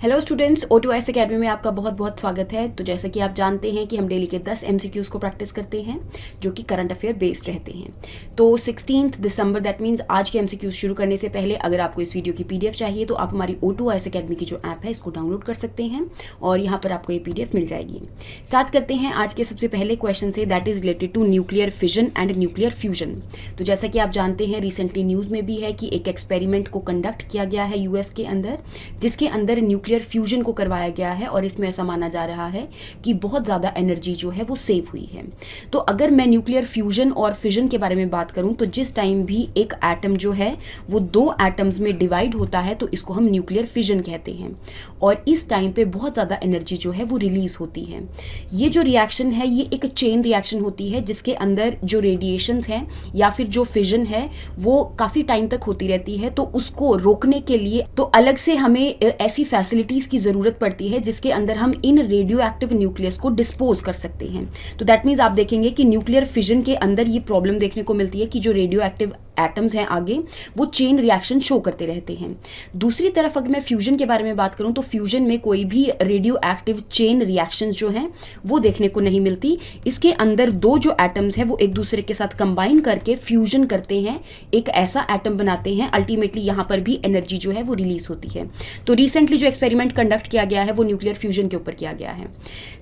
Hello students, O2S academy में आपका बहुत बहुत स्वागत है। तो जैसा कि आप जानते हैं कि हम डेली के 10 MCQs को प्रैक्टिस करते हैं जो कि करंट अफेयर बेस्ड रहते हैं। तो 16 दिसंबर दैट मीन्स आज के MCQs शुरू करने से पहले अगर आपको इस वीडियो की PDF चाहिए तो आप हमारी O2S अकेडमी की जो ऐप है इसको डाउनलोड कर सकते हैं और यहाँ पर आपको ये PDF मिल जाएगी। स्टार्ट करते हैं आज के सबसे पहले क्वेश्चन से, that is related to nuclear fission and nuclear fusion. तो जैसा कि आप जानते हैं रिसेंटली न्यूज़ में भी है कि एक एक्सपेरिमेंट को कंडक्ट किया गया है US के अंदर, जिसके अंदर न्यूक्लियर फ्यूजन को करवाया गया है और इसमें ऐसा माना जा रहा है कि बहुत ज़्यादा एनर्जी जो है वो सेव हुई है। तो अगर मैं न्यूक्लियर फ्यूजन और फिजन के बारे में बात करूं तो जिस टाइम भी एक एटम जो है वो दो एटम्स में डिवाइड होता है तो इसको हम न्यूक्लियर फिजन कहते हैं और इस टाइम पे बहुत ज़्यादा एनर्जी जो है वो रिलीज होती है। ये जो रिएक्शन है ये एक चेन रिएक्शन होती है जिसके अंदर जो रेडिएशंस हैं या फिर जो फिजन है वो काफ़ी टाइम तक होती रहती है। तो उसको रोकने के लिए तो अलग से हमें ऐसी फैसिलिटीज़ की ज़रूरत पड़ती है जिसके अंदर हम इन रेडियो एक्टिव न्यूक्लियस को डिस्पोज कर सकते हैं। तो दैट मीन्स आप देखेंगे कि न्यूक्लियर फिजन के अंदर ये प्रॉब्लम देखने को मिलती है कि जो रेडियो एक्टिव एटम्स हैं आगे वो चेन रिएक्शन शो करते रहते हैं। दूसरी तरफ अगर मैं फ्यूजन के बारे में बात करूं तो फ्यूजन में कोई भी रेडियो एक्टिव चेन रिएक्शंस जो हैं वो देखने को नहीं मिलती। इसके अंदर दो जो एटम्स हैं वो एक दूसरे के साथ कंबाइन करके फ्यूजन करते हैं, एक ऐसा एटम बनाते हैं, अल्टीमेटली यहाँ पर भी एनर्जी जो है वो रिलीज होती है। तो रिसेंटली जो एक्सपेरिमेंट कंडक्ट किया गया है वो न्यूक्लियर फ्यूजन के ऊपर किया गया है।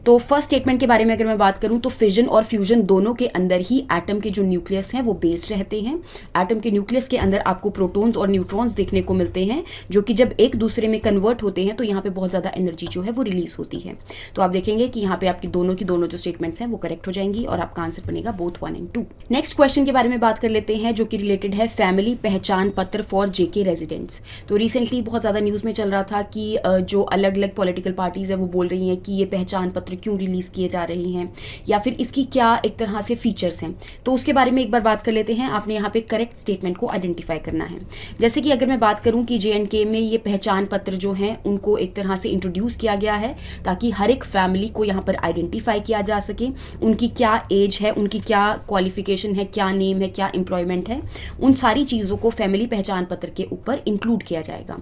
तो फर्स्ट स्टेटमेंट के बारे में अगर मैं बात करूं तो फिजन और फ्यूजन दोनों के अंदर ही एटम के जो न्यूक्लियस हैं वो बेस्ड रहते हैं। एटम के न्यूक्लियस के अंदर आपको प्रोटॉन्स और न्यूट्रॉन्स देखने को मिलते हैं जो कि जब एक दूसरे में कन्वर्ट होते हैं तो यहाँ पे बहुत ज़्यादा एनर्जी जो है वो रिलीज होती है। तो आप देखेंगे कि यहाँ पे आपकी दोनों की दोनों जो स्टेटमेंट्स हैं वो करेक्ट हो जाएंगी और आपका आंसर बनेगा बोथ 1 and 2। नेक्स्ट क्वेश्चन के बारे में बात कर लेते हैं जो कि रिलेटेड है फैमिली पहचान पत्र फॉर JK रेजिडेंट्स। तो रिसेंटली बहुत ज़्यादा न्यूज़ में चल रहा था कि जो अलग अलग पॉलिटिकल पार्टीज़ है वो बोल रही हैं कि ये पहचान पत्र क्यों रिलीज़ किए जा रहे हैं या फिर इसकी क्या एक तरह से फीचर्स हैं। तो उसके बारे में एक बार बात कर लेते हैं। आपने यहाँ पे करेक्ट स्टेटमेंट को आइडेंटिफाई करना है। जैसे कि अगर मैं बात करूं कि JNK में ये पहचान पत्र जो हैं उनको एक तरह से इंट्रोड्यूस किया गया है ताकि हर एक फैमिली को यहाँ पर आइडेंटिफाई किया जा सके, उनकी क्या एज है, उनकी क्या क्वालिफिकेशन है, क्या नेम है, क्या एम्प्लॉयमेंट है, उन सारी चीज़ों को फैमिली पहचान पत्र के ऊपर इंक्लूड किया जाएगा।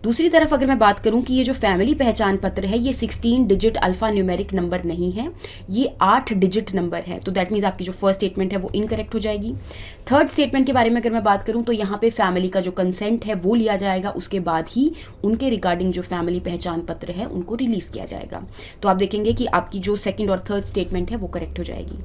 दूसरी तरफ अगर मैं बात करूं कि ये जो फैमिली पहचान पत्र है ये 16 डिजिट अल्फा न्यूमेरिक नंबर नहीं है, ये 8 डिजिट नंबर है। तो दैट मीन्स आपकी जो फर्स्ट स्टेटमेंट है वो इनकरेक्ट हो जाएगी। थर्ड स्टेटमेंट के बारे में अगर मैं बात करूं तो यहाँ पे फैमिली का जो कंसेंट है वो लिया जाएगा, उसके बाद ही उनके रिगार्डिंग जो फैमिली पहचान पत्र है उनको रिलीज किया जाएगा। तो आप देखेंगे कि आपकी जो सेकंड और थर्ड स्टेटमेंट है वो करेक्ट हो जाएगी।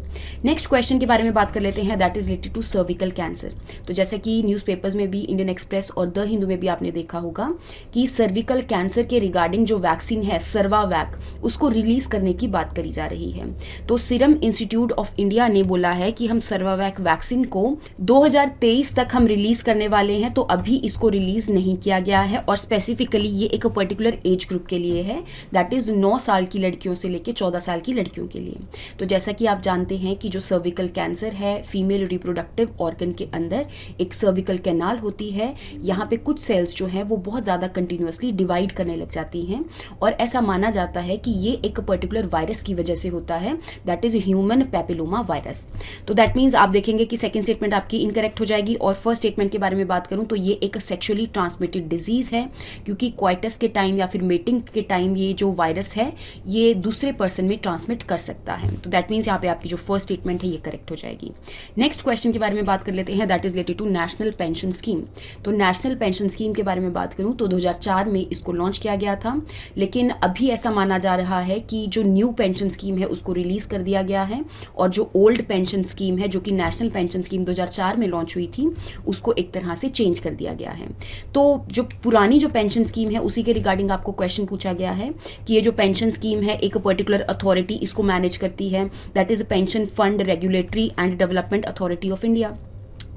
नेक्स्ट क्वेश्चन के बारे में बात कर लेते हैं, that is related to cervical cancer. तो जैसे कि न्यूज़पेपर्स में भी, इंडियन एक्सप्रेस और द हिंदू में भी आपने देखा होगा कि सर्विकल कैंसर के रिगार्डिंग जो वैक्सीन है सर्वावैक, उसको रिलीज करने की बात करी जा रही है। तो सीरम इंस्टीट्यूट ऑफ इंडिया ने बोला है कि हम सर्वावैक वैक्सीन को 2023 तक हम रिलीज करने वाले हैं, तो अभी इसको रिलीज नहीं किया गया है और स्पेसिफिकली ये एक पर्टिकुलर एज ग्रुप के लिए है, दैट इज 9 साल की लड़कियों से लेकर 14 साल की लड़कियों के लिए। तो जैसा कि आप जानते हैं कि जो सर्विकल कैंसर है, फीमेल रिप्रोडक्टिव ऑर्गन के अंदर एक सर्विकल कैनाल होती है, यहाँ पे कुछ सेल्स जो हैं वो बहुत ज़्यादा कंटिन्यूसली डिवाइड करने लग जाती हैं और ऐसा माना जाता है कि ये एक पर्टिकुलर वायरस की वजह से होता है, that is human papilloma virus. तो दैट मीन्स आप देखेंगे कि सेकेंड स्टेटमेंट आपकी इनकरेक्ट हो जाएगी। और फर्स्ट स्टेटमेंट के बारे में बात करूं तो ये एक सेक्सुअली ट्रांसमिटेड डिजीज है क्योंकि क्वाइटस के टाइम या फिर मेटिंग के टाइम ये जो वायरस है ये दूसरे पर्सन में ट्रांसमिट कर सकता है। तो दैट मीन्स यहाँ पे आपकी जो फर्स्ट स्टेटमेंट है ये करेक्ट हो जाएगी। नेक्स्ट क्वेश्चन के बारे में बात कर लेते हैं, that is related to national pension scheme. तो नेशनल पेंशन स्कीम के बारे में बात करूं तो 2004 में इसको लॉन्च किया गया था, लेकिन अभी ऐसा माना जा रहा है कि जो न्यू पेंशन स्कीम है उसको रिलीज कर दिया गया है और जो ओल्ड पेंशन स्कीम है जो कि नेशनल पेंशन स्कीम 2004 में लॉन्च हुई थी उसको एक तरह से चेंज कर दिया गया है। तो जो पुरानी जो पेंशन स्कीम है उसी के रिगार्डिंग आपको क्वेश्चन पूछा गया है कि ये जो पेंशन स्कीम है एक पर्टिकुलर अथॉरिटी इसको मैनेज करती है, that is pension fund regulatory and development authority of India.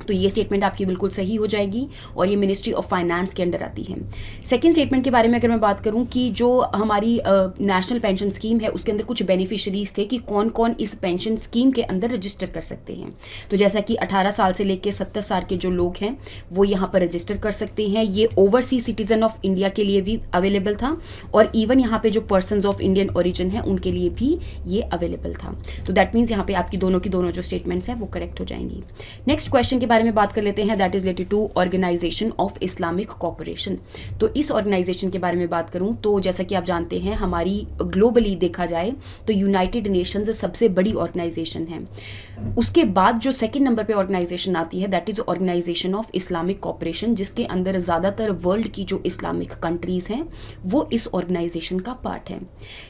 तो ये स्टेटमेंट आपकी बिल्कुल सही हो जाएगी और ये मिनिस्ट्री ऑफ फाइनेंस के अंडर आती है। सेकंड स्टेटमेंट के बारे में अगर मैं बात करूं कि जो हमारी नेशनल पेंशन स्कीम है उसके अंदर कुछ बेनिफिशरीज थे कि कौन कौन इस पेंशन स्कीम के अंदर रजिस्टर कर सकते हैं। तो जैसा कि 18 साल से लेकर 70 साल के जो लोग हैं वो यहाँ पर रजिस्टर कर सकते हैं। ये ओवरसीज सिटीजन ऑफ इंडिया के लिए भी अवेलेबल था और इवन यहाँ पे जो पर्सन ऑफ इंडियन ओरिजिन है उनके लिए भी ये अवेलेबल था। तो दैट मीन्स यहाँ पे आपकी दोनों की दोनों जो स्टेटमेंट्स हैं वो करेक्ट हो जाएंगी। नेक्स्ट क्वेश्चन के बारे में बात कर लेते हैं, that is related to organisation of Islamic cooperation. तो इस ऑर्गेनाइजेशन के बारे में बात करूं तो जैसा कि आप जानते हैं हमारी ग्लोबली देखा जाए तो यूनाइटेड नेशंस सबसे बड़ी ऑर्गेनाइजेशन है। उसके बाद जो सेकंड नंबर पे ऑर्गेनाइजेशन आती है that is organisation of Islamic cooperation, जिसके अंदर ज़्यादातर वर्ल्ड की जो इस्लामिक कंट्रीज़ हैं वो इस ऑर्गेनाइजेशन का पार्ट है।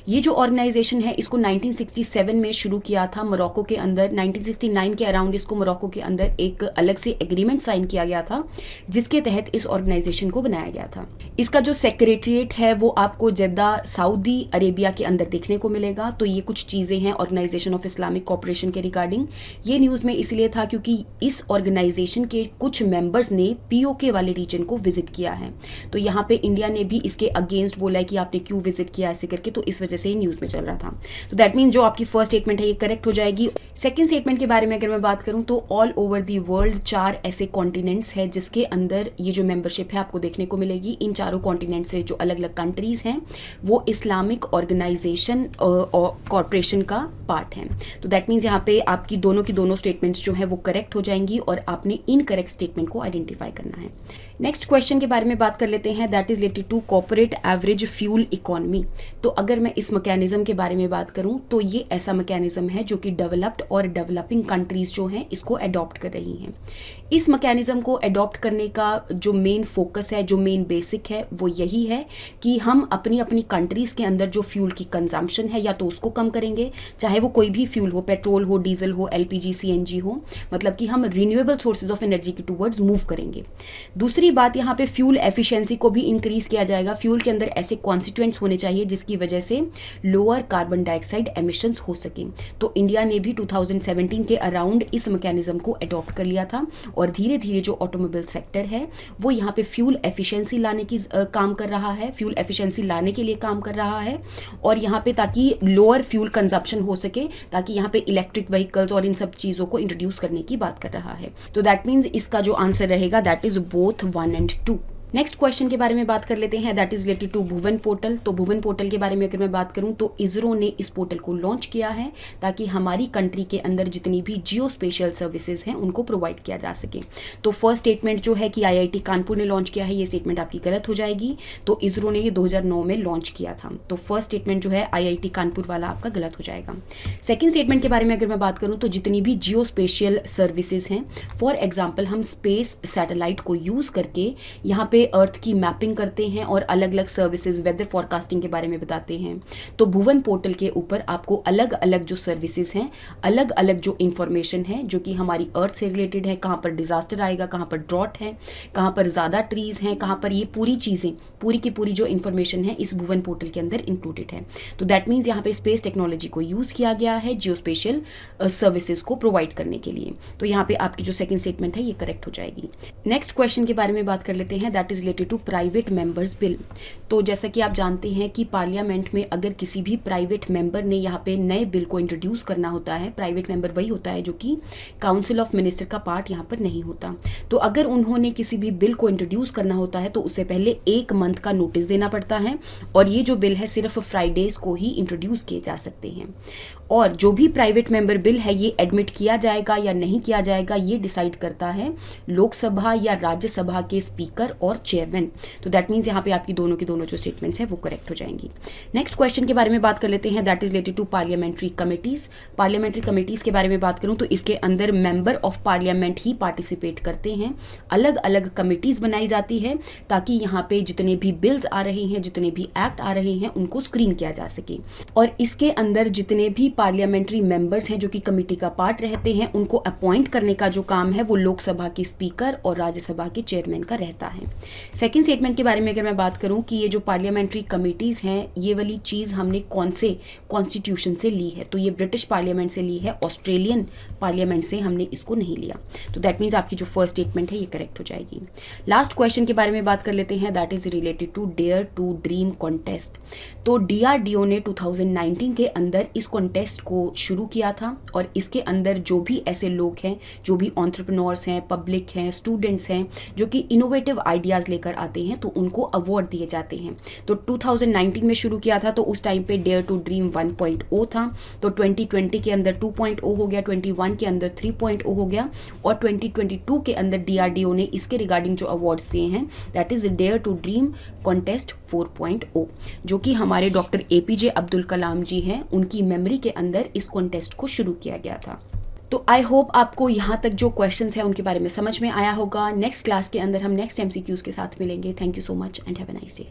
ये जो ऑर्गेनाइजेशन है इसको 1967 में शुरू किया था मोरक्को के अंदर। 1969 के अराउंड इसको मोरक्को के अंदर एक अलग से एग्रीमेंट साइन किया गया था जिसके तहत इस ऑर्गेनाइजेशन को बनाया गया था। इसका जो सेक्रेटरीट है वो आपको जद्दा सऊदी अरेबिया के अंदर देखने को मिलेगा। तो ये कुछ चीज़ें हैं ऑर्गेनाइजेशन ऑफ इस्लामिक कॉपरेशन के रिगार्डिंग। ये न्यूज़ में इसलिए था क्योंकि इस ऑर्गेनाइजेशन के कुछ मेंबर्स ने पीओके वाले रीजन को विजिट किया है। तो यहाँ पे इंडिया ने भी इसके अगेंस्ट बोला है कि आपने क्यों विजिट किया ऐसे करके, तो इस वजह से ये न्यूज़ में चल रहा था। तो दैट मीन जो आपकी फर्स्ट स्टेटमेंट है ये करेक्ट हो जाएगी। सेकेंड स्टेटमेंट के बारे में अगर मैं बात करूँ तो ऑल ओवर दी वर्ल्ड 4 ऐसे कॉन्टिनेंट्स हैं जिसके अंदर ये जो मेंबरशिप है आपको देखने को मिलेगी। इन चारों कॉन्टिनेंट से जो अलग अलग कंट्रीज़ हैं वो इस्लामिक ऑर्गेनाइजेशन कॉरपोरेशन का पार्ट है। तो दैट मीन्स यहाँ पे आपकी दोनों की दोनों स्टेटमेंट्स जो है वो करेक्ट हो जाएंगी और आपने इनकरेक्ट स्टेटमेंट को आइडेंटिफाई करना है। नेक्स्ट क्वेश्चन के बारे में बात कर लेते हैं, that is related to corporate average fuel economy. तो अगर मैं इस मैकेनिज्म के बारे में बात करूं तो ये ऐसा मैकेनिज्म है जो कि डेवलप्ड और डेवलपिंग कंट्रीज जो हैं इसको अडॉप्ट कर रही हैं। इस मैकेनिज्म को अडॉप्ट करने का जो मेन फोकस है, जो मेन बेसिक है वो यही है कि हम अपनी अपनी कंट्रीज़ के अंदर जो फ्यूल की कंजम्पशन है या तो उसको कम करेंगे, चाहे वो कोई भी फ्यूल हो, पेट्रोल हो, डीजल हो, एलपीजी, सीएनजी हो, मतलब कि हम रिन्यूएबल सोर्सेज ऑफ एनर्जी के टूवर्ड्स मूव करेंगे। दूसरी बात यहाँ पे फ्यूल एफिशिएंसी को भी इंक्रीज किया जाएगा। फ्यूल के अंदर ऐसे कॉन्स्टिट्यूएंट्स होने चाहिए जिसकी वजह से लोअर कार्बन डाइऑक्साइड एमिशंस हो सके। तो इंडिया ने भी 2017 के अराउंड इस मैकेनिज्म को अडॉप्ट कर लिया था और धीरे धीरे जो ऑटोमोबाइल सेक्टर है वो यहाँ पे फ्यूल एफिशिएंसी लाने की काम कर रहा है, फ्यूल एफिशिएंसी लाने के लिए काम कर रहा है और यहाँ पे ताकि लोअर फ्यूल कंजप्शन हो सके, ताकि यहाँ पे इलेक्ट्रिक व्हीकल्स और इन सब चीज़ों को इंट्रोड्यूस करने की बात कर रहा है। तो दैट मीन्स इसका जो आंसर रहेगा that is both 1 and 2। Next question के बारे में बात कर लेते हैं, that is related to Bhuvan portal. तो भुवन पोर्टल के बारे में अगर मैं बात करूं तो इसरो ने इस पोर्टल को लॉन्च किया है ताकि हमारी कंट्री के अंदर जितनी भी जियो स्पेशियल सर्विसेज हैं उनको प्रोवाइड किया जा सके। तो फर्स्ट स्टेटमेंट जो है कि आईआईटी कानपुर ने लॉन्च किया है, ये स्टेटमेंट आपकी गलत हो जाएगी। तो इसरो ने ये 2009 में लॉन्च किया था। तो फर्स्ट स्टेटमेंट जो है आईआईटी कानपुर वाला आपका गलत हो जाएगा। सेकेंड स्टेटमेंट के बारे में अगर मैं बात करूँ तो जितनी भी जियो स्पेशियल सर्विसेज हैं, फॉर एग्जाम्पल हम स्पेस सैटेलाइट को यूज़ करके यहाँ पे अर्थ की मैपिंग करते हैं और अलग अलग सर्विसेज, वेदर फॉरकास्टिंग के बारे में बताते हैं। तो भुवन पोर्टल के ऊपर आपको अलग अलग जो सर्विसेज हैं, अलग अलग जो इंफॉर्मेशन है जो कि हमारी अर्थ से रिलेटेड है, कहाँ पर डिजास्टर आएगा, कहाँ पर ड्रॉट है, कहाँ पर ज़्यादा ट्रीज हैं, कहाँ पर ये पूरी चीज़ें, पूरी की पूरी जो इन्फॉर्मेशन है इस भुवन पोर्टल के अंदर इंक्लूडेड है। तो दैट मीन्स यहाँ पे स्पेस टेक्नोलॉजी को यूज़ किया गया है जियो स्पेशियल सर्विसेज को प्रोवाइड करने के लिए। तो यहाँ पे आपकी जो सेकेंड स्टेटमेंट है ये करेक्ट हो जाएगी। नेक्स्ट क्वेश्चन के बारे में बात कर लेते हैं, that is related to private members bill. तो जैसा कि आप जानते हैं कि पार्लियामेंट में अगर किसी भी प्राइवेट मेंबर ने यहाँ पे नए बिल को इंट्रोड्यूस करना होता है, प्राइवेट मेंबर वही होता है जो कि काउंसिल ऑफ मिनिस्टर का पार्ट यहाँ पर नहीं होता। तो अगर उन्होंने किसी भी बिल को इंट्रोड्यूस करना होता है तो उससे पहले 1 मंथ का नोटिस देना पड़ता है और ये जो बिल है सिर्फ फ्राइडेज को ही इंट्रोड्यूस किए जा सकते हैं। और जो भी प्राइवेट मेंबर बिल है ये एडमिट किया जाएगा या नहीं किया जाएगा ये डिसाइड करता है लोकसभा या राज्यसभा के स्पीकर और चेयरमैन। तो दैट मीन्स यहाँ पे आपकी दोनों की दोनों जो स्टेटमेंट्स हैं वो करेक्ट हो जाएंगी। नेक्स्ट क्वेश्चन के बारे में बात कर लेते हैं, that is related to parliamentary committees. Parliamentary committees के बारे में बात करूँ तो इसके अंदर मेंबर ऑफ पार्लियामेंट ही पार्टिसिपेट करते हैं। अलग अलग कमिटीज़ बनाई जाती है ताकि यहाँ पे जितने भी बिल्स आ रहे हैं, जितने भी एक्ट आ रहे हैं उनको स्क्रीन किया जा सके। और इसके अंदर जितने भी पार्लियामेंट्री मेंबर्स हैं जो कि कमेटी का पार्ट रहते हैं उनको अपॉइंट करने का जो काम है वो लोकसभा के स्पीकर और राज्यसभा के चेयरमैन का रहता है। सेकंड स्टेटमेंट के बारे में अगर मैं बात करूं कि ये जो पार्लियामेंट्री कमेटीज़ हैं ये वाली चीज़ हमने कौन से कॉन्स्टिट्यूशन से ली है, तो ये ब्रिटिश पार्लियामेंट से ली है, ऑस्ट्रेलियन पार्लियामेंट से हमने इसको नहीं लिया। तो दैट मीन्स आपकी जो फर्स्ट स्टेटमेंट है ये करेक्ट हो जाएगी। लास्ट क्वेश्चन के बारे में बात कर लेते हैं, that is related to dare to dream contest. तो DRDO ने 2019 के अंदर इस कॉन्टेस्ट को शुरू किया था और इसके अंदर जो भी ऐसे लोग हैं, जो भी एंटरप्रेन्योर्स हैं, पब्लिक हैं, स्टूडेंट्स हैं जो कि इनोवेटिव आइडिया आइडियाज़ लेकर आते हैं तो उनको अवार्ड दिए जाते हैं। तो 2019 में शुरू किया था, तो उस टाइम पे डेयर टू ड्रीम 1.0 था, तो 2020 के अंदर 2.0 हो गया, 21 के अंदर 3.0 हो गया, और 2022 के अंदर DRDO ने इसके रिगार्डिंग जो अवार्ड्स दिए हैं that is dare to dream contest 4.0, जो कि हमारे डॉक्टर APJ अब्दुल कलाम जी हैं, उनकी मेमोरी के अंदर इस कॉन्टेस्ट को शुरू किया गया था। तो आई होप आपको यहाँ तक जो क्वेश्चंस हैं उनके बारे में समझ में आया होगा। नेक्स्ट क्लास के अंदर हम नेक्स्ट MCQs के साथ मिलेंगे। Thank you so much and have a nice day.